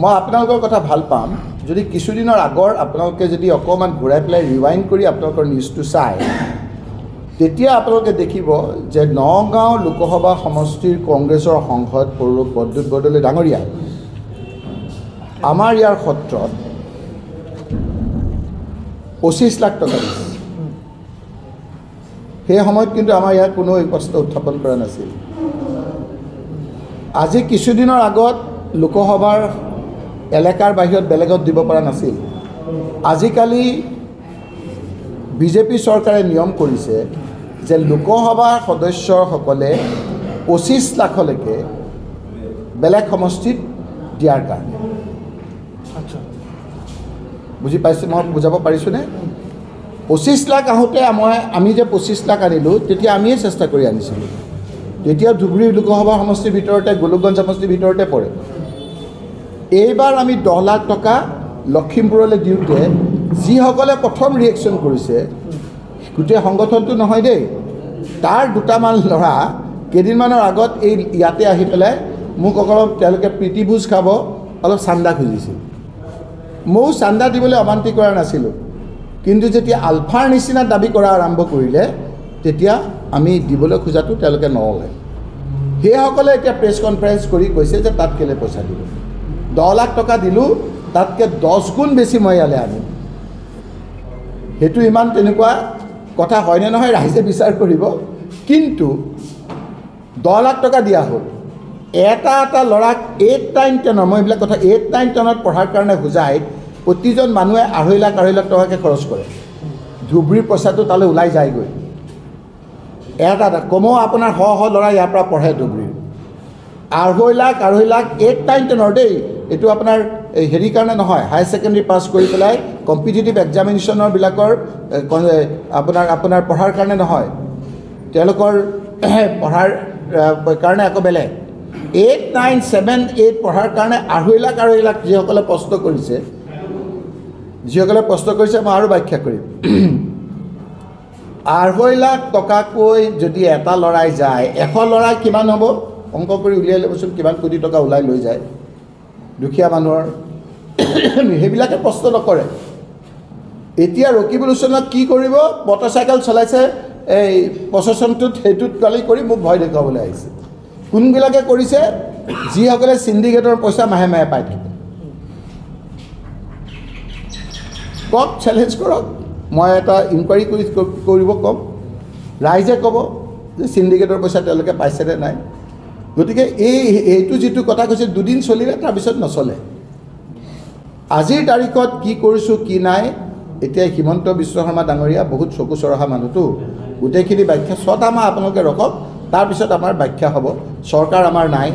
মই আপোনালোকৰ কথা ভাল পাম যদি কিছুদিনৰ আগৰ আপোনালোকে যদি অকণমান ঘূৰাই পেলাই ৰিৱাইণ্ড কৰি আপোনালোকৰ নিউজটো চায় তেতিয়া আপোনালোকে দেখিব যে নগাঁও লোকসভা সমষ্টিৰ কংগ্ৰেছৰ সাংসদ প্ৰদ্যুৎ বৰদলৈ ডাঙৰীয়া আমাৰ ইয়াৰ সত্ৰত 25 লাখ টকা দিছে সেই সময়ত কিন্তু আমাৰ ইয়াত কোনো এই প্ৰশ্ন উত্থাপন কৰা নাছিল আজি কিছুদিনৰ আগত লোকসভাৰ এলেকাৰ বাহিৰত বেলেগত দিব পৰা নাছিল আজিকালি বিজেপি চৰকাৰে নিয়ম কৰিছে যে লোকসভাৰ সদস্যসকলে 25 লাখলৈকে বেলেগ সমষ্টিত দিয়াৰ কাৰণে বুজি পাইছে মই বুজাব পাৰিছোনে 25 লাখ আহোঁতে আমি যে 25 লাখ আনিলোঁ তেতিয়া আমিয়ে চেষ্টা কৰি আনিছিলোঁ তেতিয়া ধুবুৰী লোকসভা সমষ্টিৰ ভিতৰতে গোলকগঞ্জ সমষ্টিৰ ভিতৰতে পৰে এইবাৰ আমি 10 লাখ টকা লখিমপুৰলৈ দিওঁতে যিসকলে প্ৰথম ৰিয়েকশ্যন কৰিছে গোটেই সংগঠনটো নহয় দেই তাৰ দুটামান ল'ৰা কেইদিনমানৰ আগত এই ইয়াতে আহি পেলাই মোক অলপ তেওঁলোকে প্ৰীতিভোজ খাব অলপ চান্দা খুজিছিল ময়ো চান্দা দিবলৈ অমান্তি কৰা নাছিলোঁ কিন্তু যেতিয়া আলফাৰ নিচিনা দাবী কৰা আৰম্ভ কৰিলে তেতিয়া আমি দিবলৈ খোজাটো তেওঁলোকে নল'লে সেইসকলে এতিয়া প্ৰেছ কনফাৰেঞ্চ কৰি কৈছে যে তাত কেলৈ পইচা দিব 10 লাখ টকা দিলোঁ তাতকৈ 10 গুণ বেছি মই ইয়ালৈ আনিম সেইটো ইমান তেনেকুৱা কথা হয়নে নহয় ৰাইজে বিচাৰ কৰিব কিন্তু 10 লাখ টকা দিয়া হ'ল এটা ল'ৰাক 8, 9, 10 মই এইবিলাক কথা 8, 9, 10ত পঢ়াৰ কাৰণে বুজাই প্ৰতিজন মানুহে 2.5 লাখ টকাকৈ খৰচ কৰে ধুবুৰীৰ পইচাটো তালৈ ওলাই যায়গৈ এটা কমেও আপোনাৰ শ ল'ৰা ইয়াৰ পৰা পঢ়ে ধুবুৰীৰ 2.5 লাখ 8, 9, 10ৰ দেই এইটো আপোনাৰ হেৰিৰ কাৰণে নহয় হায়াৰ ছেকেণ্ডেৰী পাছ কৰি পেলাই কম্পিটিটিভ এক্সামিনেশ্যনৰ বিলাকৰ আপোনাৰ পঢ়াৰ কাৰণে নহয় তেওঁলোকৰ পঢ়াৰ কাৰণে আকৌ বেলেগ 8, 9, 7, 8 পঢ়াৰ কাৰণে 2.5 লাখ যিসকলে প্ৰশ্ন কৰিছে মই আৰু ব্যাখ্যা কৰিম 2.5 লাখ টকাকৈ যদি এটা ল'ৰাই যায় 100 ল'ৰাই কিমান হ'ব অংক কৰি উলিয়াই ল'বচোন কিমান কোটি টকা ওলাই লৈ যায় দুখীয়া মানুহৰ সেইবিলাকে প্ৰশ্ন নকৰে এতিয়া ৰকিবুল হুছেইনক কি কৰিব মটৰচাইকেল চলাইছে এই প্ৰচেছনটোত সেইটোত গালি কৰি মোক ভয় দেখুৱাবলৈ আহিছে কোনবিলাকে কৰিছে যিসকলে চিণ্ডিকেটৰ পইচা মাহে মাহে পাই থাকে কওক চেলেঞ্জ কৰক মই এটা ইনকুৱাৰী কৰিব ক'ম ৰাইজে ক'ব যে চিণ্ডিকেটৰ পইচা তেওঁলোকে পাইছেনে নাই গতিকে এইটো যিটো কথা কৈছে দুদিন চলিলে তাৰপিছত নচলে আজিৰ তাৰিখত কি কৰিছোঁ কি নাই এতিয়া হিমন্ত বিশ্ব শৰ্মা ডাঙৰীয়া বহুত চকু চৰহা মানুহটো গোটেইখিনি ব্যাখ্যা 6টা মাহ আপোনালোকে ৰখক তাৰপিছত আমাৰ ব্যাখ্যা হ'ব চৰকাৰ আমাৰ নাই